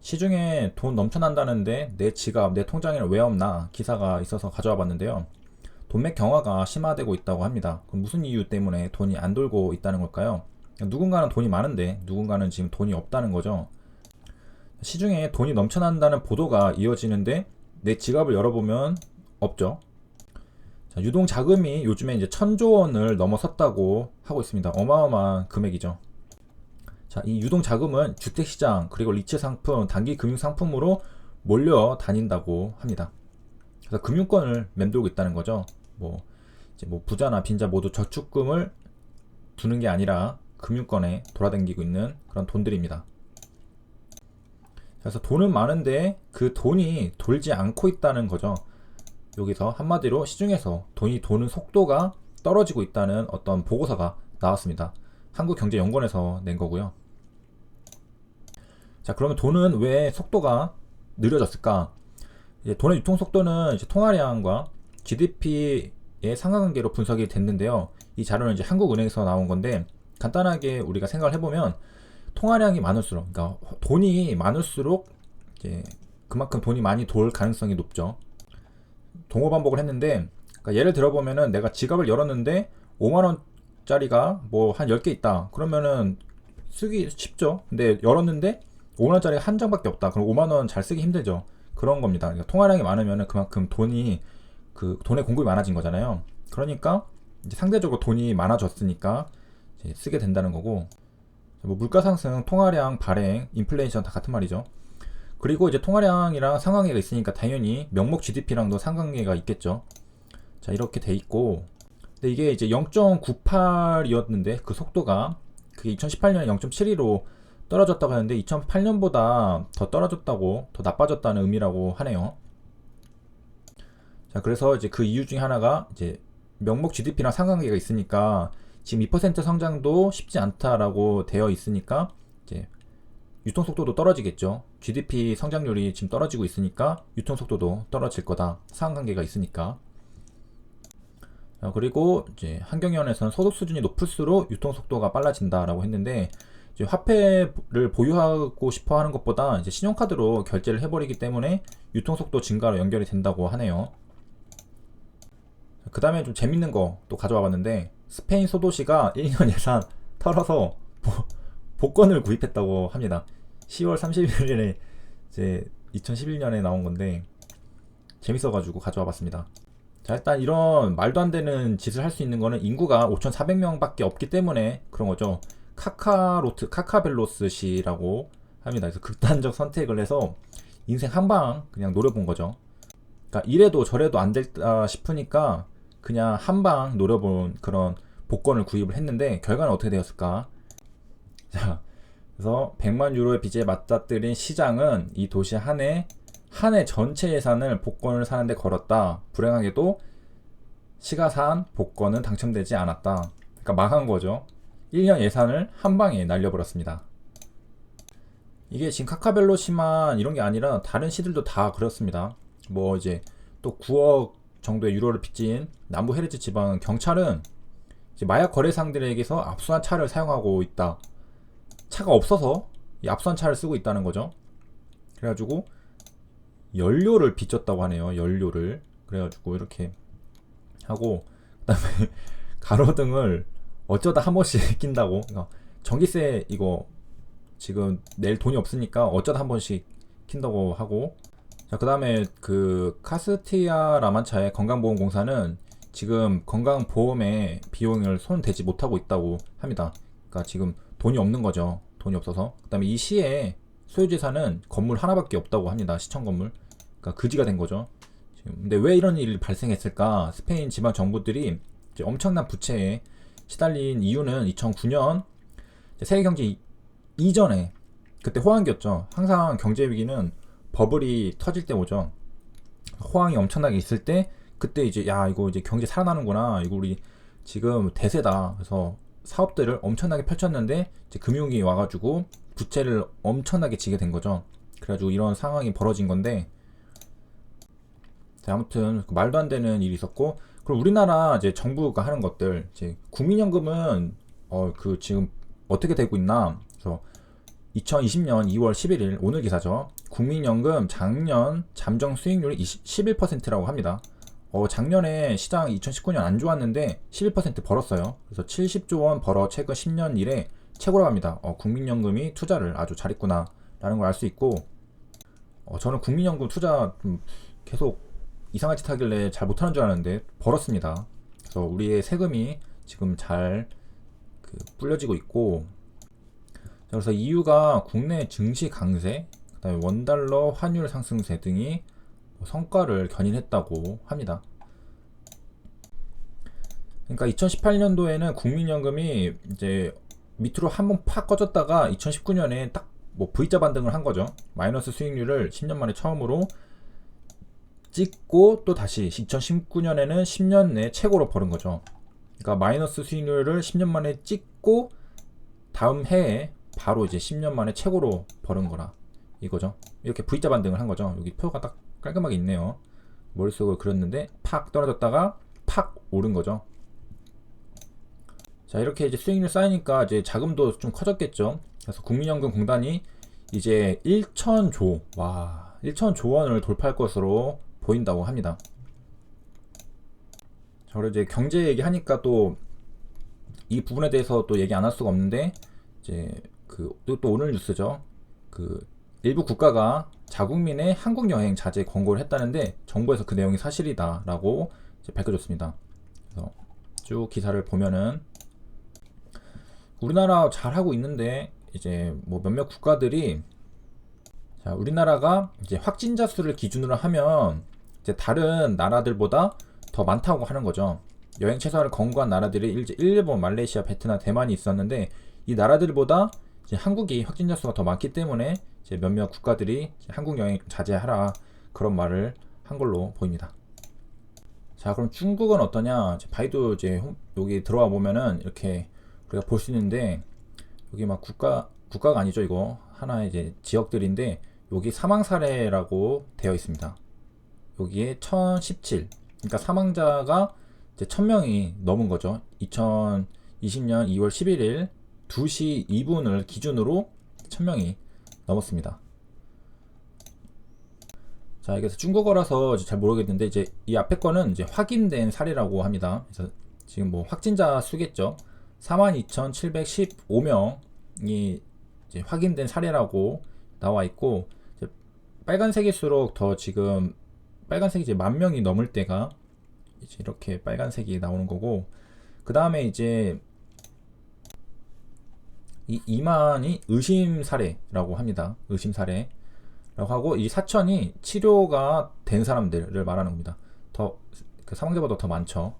시중에 돈 넘쳐난다는데 내 지갑, 내 통장에는 왜 없나 기사가 있어서 가져와 봤는데요. 돈맥 경화가 심화되고 있다고 합니다. 그럼 무슨 이유 때문에 돈이 안 돌고 있다는 걸까요? 누군가는 돈이 많은데 누군가는 지금 돈이 없다는 거죠. 시중에 돈이 넘쳐난다는 보도가 이어지는데 내 지갑을 열어보면 없죠. 자, 유동 자금이 요즘에 이제 1,000조 원을 넘어섰다고 하고 있습니다. 어마어마한 금액이죠. 자, 이 유동 자금은 주택시장 그리고 리츠 상품, 단기 금융 상품으로 몰려 다닌다고 합니다. 그래서 금융권을 맴돌고 있다는 거죠. 이제 부자나 빈자 모두 저축금을 두는 게 아니라 금융권에 돌아다니고 있는 그런 돈들입니다. 그래서 돈은 많은데 그 돈이 돌지 않고 있다는 거죠. 여기서 한마디로 시중에서 돈이 도는 속도가 떨어지고 있다는 어떤 보고서가 나왔습니다. 한국경제연구원에서 낸 거고요. 자, 그러면 돈은 왜 속도가 느려졌을까? 이제 돈의 유통 속도는 이제 통화량과 GDP의 상관관계로 분석이 됐는데요. 이 자료는 이제 한국은행에서 나온 건데 간단하게 우리가 생각을 해보면 통화량이 많을수록, 그러니까 돈이 많을수록 이제 그만큼 돈이 많이 돌 가능성이 높죠. 동호 반복을 했는데, 그러니까 예를 들어보면은 내가 지갑을 열었는데 5만원짜리가 뭐 한 10개 있다. 그러면은 쓰기 쉽죠. 근데 열었는데 5만원짜리가 한 장밖에 없다. 그럼 5만원 잘 쓰기 힘들죠. 그런 겁니다. 그러니까 통화량이 많으면은 그만큼 돈의 공급이 많아진 거잖아요. 그러니까 이제 상대적으로 돈이 많아졌으니까 이제 쓰게 된다는 거고, 뭐 물가 상승, 통화량 발행, 인플레이션 다 같은 말이죠. 그리고 이제 통화량이랑 상관계가 있으니까 당연히 명목 GDP랑도 상관계가 있겠죠. 자, 이렇게 돼 있고, 근데 이게 이제 0.98이었는데 그 속도가 그게 2018년에 0.72로 떨어졌다고 하는데 2008년보다 더 떨어졌다고, 더 나빠졌다는 의미라고 하네요. 자, 그래서 이제 그 이유 중에 하나가 이제 명목 GDP랑 상관계가 있으니까 지금 2% 성장도 쉽지 않다라고 되어 있으니까 이제 유통 속도도 떨어지겠죠. GDP 성장률이 지금 떨어지고 있으니까 유통 속도도 떨어질 거다. 상관관계가 있으니까. 그리고 이제 한경영에서는 소득 수준이 높을수록 유통 속도가 빨라진다라고 했는데, 이제 화폐를 보유하고 싶어 하는 것보다 이제 신용카드로 결제를 해버리기 때문에 유통 속도 증가로 연결이 된다고 하네요. 그 다음에 좀 재밌는 거 또 가져와 봤는데, 스페인 소도시가 1년 예산 털어서 복권을 구입했다고 합니다. 10월 31일에 이제 2011년에 나온 건데 재밌어가지고 가져와 봤습니다. 자, 일단 이런 말도 안 되는 짓을 할 수 있는 거는 인구가 5,400명밖에 없기 때문에 그런 거죠. 카카벨로스 시라고 합니다. 그래서 극단적 선택을 해서 인생 한방 그냥 노려본 거죠. 그러니까 이래도 저래도 안 됐다 싶으니까 그냥 한방 노려본 그런 복권을 구입을 했는데 결과는 어떻게 되었을까? 자, 그래서 100만 유로의 빚에 맞닥뜨린 시장은 이 도시 한 해 전체 예산을 복권을 사는데 걸었다. 불행하게도 시가 산 복권은 당첨되지 않았다. 그러니까 망한 거죠. 1년 예산을 한 방에 날려버렸습니다. 이게 지금 카카벨로시만 이런 게 아니라 다른 시들도 다 그렇습니다. 뭐 이제 또 9억 정도의 유로를 빚진 남부 헤르츠 지방 경찰은 이제 마약 거래상들에게서 압수한 차를 사용하고 있다. 차가 없어서 이 압수한 차를 쓰고 있다는 거죠. 그래가지고 연료를 빚졌다고 하네요. 연료를. 그래가지고 이렇게 하고, 그다음에 가로등을 어쩌다 한 번씩 낀다고. 그러니까 전기세 이거 지금 낼 돈이 없으니까 어쩌다 한 번씩 킨다고 하고. 자, 그다음에 그 카스티아 라만차의 건강보험공사는 지금 건강보험에 비용을 손 대지 못하고 있다고 합니다. 그러니까 지금 돈이 없는 거죠. 돈이 없어서. 그다음에 이 시의 소유재산은 건물 하나밖에 없다고 합니다. 시청 건물. 그러니까 거지가 된 거죠. 근데 왜 이런 일이 발생했을까? 스페인 지방 정부들이 이제 엄청난 부채에 시달린 이유는 2009년 세계 경제 이전에, 그때 호황기였죠. 항상 경제 위기는 버블이 터질 때 오죠. 호황이 엄청나게 있을 때 그때 이제 야, 이거 이제 경제 살아나는구나. 이거 우리 지금 대세다. 그래서 사업들을 엄청나게 펼쳤는데 이제 금융이 와가지고 부채를 엄청나게 지게 된 거죠. 그래가지고 이런 상황이 벌어진 건데, 자, 아무튼 말도 안 되는 일이 있었고, 그리고 우리나라 이제 정부가 하는 것들, 이제 국민연금은 그 지금 어떻게 되고 있나? 그래서 2020년 2월 11일 오늘 기사죠. 국민연금 작년 잠정 수익률이 11%라고 합니다. 작년에 시장 2019년 안 좋았는데 11% 벌었어요. 그래서 70조 원 벌어 최근 10년 이래 최고라고 합니다. 국민연금이 투자를 아주 잘했구나 라는 걸 알 수 있고, 저는 국민연금 투자 좀 계속 이상한 짓 하길래 잘 못하는 줄 알았는데 벌었습니다. 그래서 우리의 세금이 지금 잘 불려지고 있고, 그래서 이유가 국내 증시 강세, 그다음에 원달러 환율 상승세 등이 성과를 견인했다고 합니다. 그러니까 2018년도에는 국민연금이 이제 밑으로 한번 팍 꺼졌다가 2019년에 딱 뭐 V자 반등을 한 거죠. 마이너스 수익률을 10년 만에 처음으로 찍고 또 다시 2019년에는 10년 내 최고로 벌은 거죠. 그러니까 마이너스 수익률을 10년 만에 찍고 다음 해에 바로 이제 10년 만에 최고로 벌은 거라 이거죠. 이렇게 V자 반등을 한 거죠. 여기 표가 딱 깔끔하게 있네요. 머릿속으로 그렸는데 팍 떨어졌다가 팍 오른 거죠. 자, 이렇게 이제 수익률 쌓이니까 이제 자금도 좀 커졌겠죠. 그래서 국민연금공단이 이제 1,000조, 1,000조 원을 돌파할 것으로 보인다고 합니다. 자, 그리고 이제 경제 얘기하니까 또 이 부분에 대해서 또 얘기 안 할 수가 없는데, 이제 또 오늘 뉴스죠. 일부 국가가 자국민의 한국 여행 자제 권고를 했다는데 정부에서 그 내용이 사실이다라고 이제 밝혀졌습니다. 그래서 쭉 기사를 보면은 우리나라 잘 하고 있는데 이제 뭐 몇몇 국가들이, 자, 우리나라가 이제 확진자 수를 기준으로 하면 이제 다른 나라들보다 더 많다고 하는 거죠. 여행 최소화를 권고한 나라들이 이제 일본, 말레이시아, 베트남, 대만이 있었는데 이 나라들보다 이제 한국이 확진자 수가 더 많기 때문에 이제 몇몇 국가들이 이제 한국 여행 자제하라 그런 말을 한 걸로 보입니다. 자, 그럼 중국은 어떠냐? 이제 바이두 이제 여기 들어와 보면은 이렇게 우리가 볼 수 있는데, 여기 막 국가가 아니죠. 이거 하나의 이제 지역들인데 여기 사망 사례라고 되어 있습니다. 여기에 1017, 그러니까 사망자가 이제 1000명이 넘은 거죠. 2020년 2월 11일 2시 2분을 기준으로 1000명이 넘었습니다. 자, 이게 중국어라서 잘 모르겠는데 이제 이 앞에 거는 이제 확인된 사례라고 합니다. 그래서 지금 뭐 확진자 수겠죠. 42,715명이 이제 확인된 사례라고 나와 있고, 이제 빨간색일수록 더 지금 빨간색이 이제 10,000명이 넘을 때가 이제 이렇게 빨간색이 나오는 거고, 그 다음에 이제 이 2만이 의심 사례라고 합니다. 의심 사례라고 하고, 이 4천이 치료가 된 사람들을 말하는 겁니다. 그 사망자보다 더 많죠.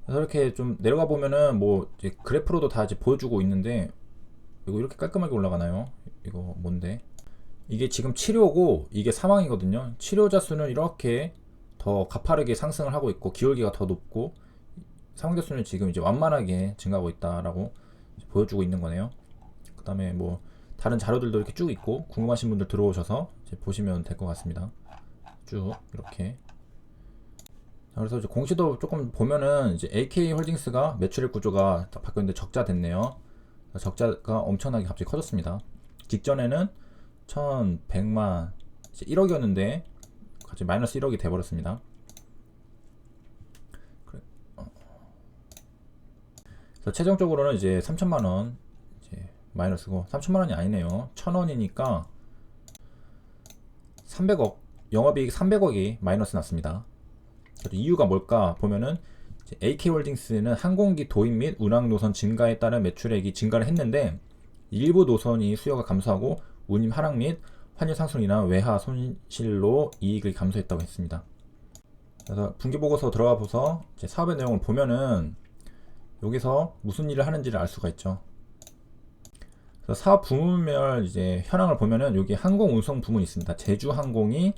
그래서 이렇게 좀 내려가 보면은 뭐 이제 그래프로도 다 이제 보여주고 있는데, 이거 이렇게 깔끔하게 올라가나요? 이거 뭔데? 이게 지금 치료고 이게 사망이거든요. 치료자 수는 이렇게 더 가파르게 상승을 하고 있고 기울기가 더 높고, 사망자 수는 지금 이제 완만하게 증가하고 있다라고 보여주고 있는 거네요. 그 다음에 뭐 다른 자료들도 이렇게 쭉 있고, 궁금하신 분들 들어오셔서 이제 보시면 될 것 같습니다. 쭉 이렇게. 그래서 이제 공시도 조금 보면은 이제 AK홀딩스가 매출액 구조가 바뀌었는데 적자 됐네요. 적자가 엄청나게 갑자기 커졌습니다. 직전에는 1100만 1억이었는데 갑자기 마이너스 1억이 돼버렸습니다. 그래서 최종적으로는 이제 3천만원 이제 마이너스고, 3천만원이 아니네요. 1000원이니까 300억, 영업이익 300억이 마이너스 났습니다. 이유가 뭘까 보면은 AK홀딩스는 항공기 도입 및 운항 노선 증가에 따른 매출액이 증가를 했는데, 일부 노선이 수요가 감소하고 운임 하락 및 환율 상승이나 외화 손실로 이익을 감소했다고 했습니다. 그래서 분기보고서 들어가 보서 사업의 내용을 보면은 여기서 무슨 일을 하는지를 알 수가 있죠. 그래서 사업 부문별 이제 현황을 보면은 여기 항공 운송 부문이 있습니다. 제주항공이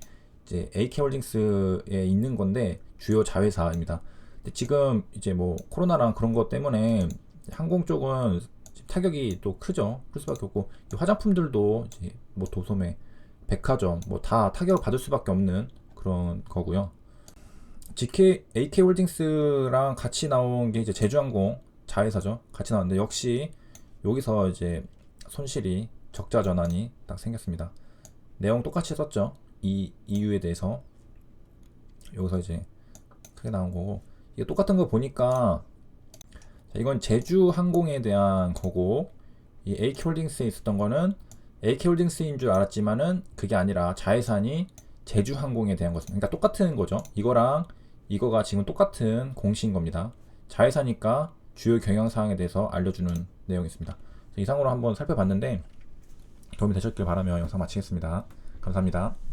이제 AK홀딩스에 있는 건데 주요 자회사입니다. 근데 지금 이제 뭐 코로나랑 그런 것 때문에 항공 쪽은 타격이 또 크죠. 클 수밖에 없고, 화장품들도 이제 뭐 도소매, 백화점 뭐 다 타격을 받을 수밖에 없는 그런 거고요. AK홀딩스랑 같이 나온 게 이제 제주항공 자회사죠. 같이 나왔는데 역시 여기서 이제 손실이 적자 전환이 딱 생겼습니다. 내용 똑같이 썼죠. 이 이유에 대해서 여기서 이제 크게 나온 거고, 이게 똑같은 거 보니까 이건 제주항공에 대한 거고, 이 AK홀딩스에 있었던 거는 AK홀딩스인 줄 알았지만은 그게 아니라 자회사니 제주항공에 대한 거습니다. 그러니까 똑같은 거죠. 이거랑 이거가 지금 똑같은 공시인 겁니다. 자회사니까 주요 경영사항에 대해서 알려주는 내용이 있습니다. 이상으로 한번 살펴봤는데 도움이 되셨길 바라며 영상 마치겠습니다. 감사합니다.